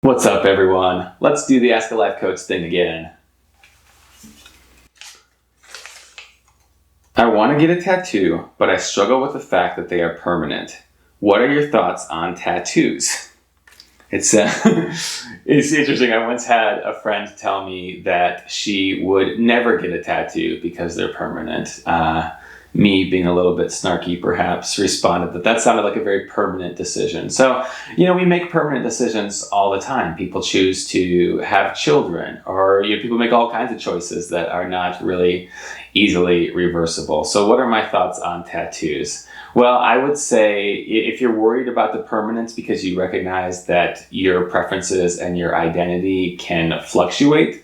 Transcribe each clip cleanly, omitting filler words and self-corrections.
What's up, everyone? Let's do the Ask a Life Coach thing again. I want to get a tattoo, but I struggle with the fact that they are permanent. What are your thoughts on tattoos? It's interesting. I once had a friend tell me that she would never get a tattoo because they're permanent. Me, being a little bit snarky perhaps, responded that sounded like a very permanent decision. So, we make permanent decisions all the time. People choose to have children, or people make all kinds of choices that are not really easily reversible. So what are my thoughts on tattoos? Well, I would say if you're worried about the permanence because you recognize that your preferences and your identity can fluctuate,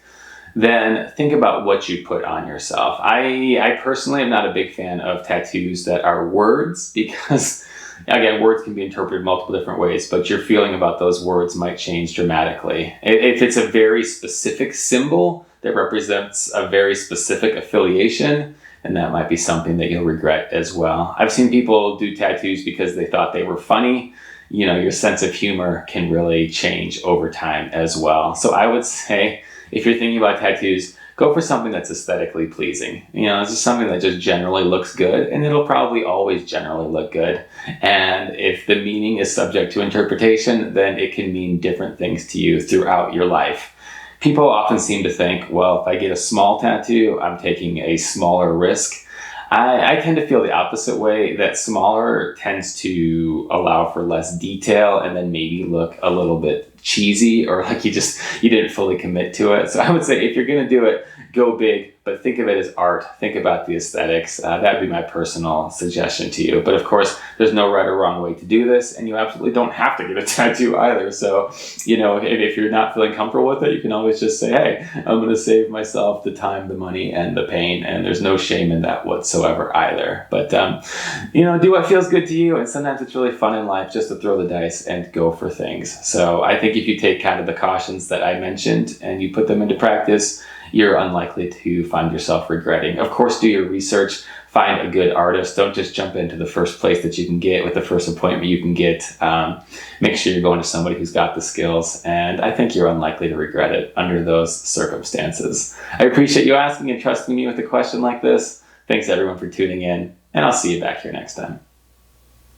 then think about what you put on yourself. I personally am not a big fan of tattoos that are words because, again, words can be interpreted multiple different ways, but your feeling about those words might change dramatically. If it's a very specific symbol that represents a very specific affiliation, and that might be something that you'll regret as well. I've seen people do tattoos because they thought they were funny. Your sense of humor can really change over time as well. So I would say, if you're thinking about tattoos, go for something that's aesthetically pleasing. It's just something that just generally looks good, and it'll probably always generally look good. And if the meaning is subject to interpretation, then it can mean different things to you throughout your life. People often seem to think, well, if I get a small tattoo, I'm taking a smaller risk. I tend to feel the opposite way, that smaller tends to allow for less detail and then maybe look a little bit cheesy or like you didn't fully commit to it. So I would say if you're going to do it, go big, but think of it as art. Think about the aesthetics. That'd be my personal suggestion to you. But of course, there's no right or wrong way to do this, and you absolutely don't have to get a tattoo either. So, if you're not feeling comfortable with it, you can always just say, hey, I'm going to save myself the time, the money, and the pain, and there's no shame in that whatsoever either. But, do what feels good to you, and sometimes it's really fun in life just to throw the dice and go for things. So I think if you take kind of the cautions that I mentioned and you put them into practice, you're unlikely to find yourself regretting. Of course, do your research, find a good artist. Don't just jump into the first place that you can get with the first appointment you can get. Make sure you're going to somebody who's got the skills, and I think you're unlikely to regret it under those circumstances. I appreciate you asking and trusting me with a question like this. Thanks everyone for tuning in, and I'll see you back here next time.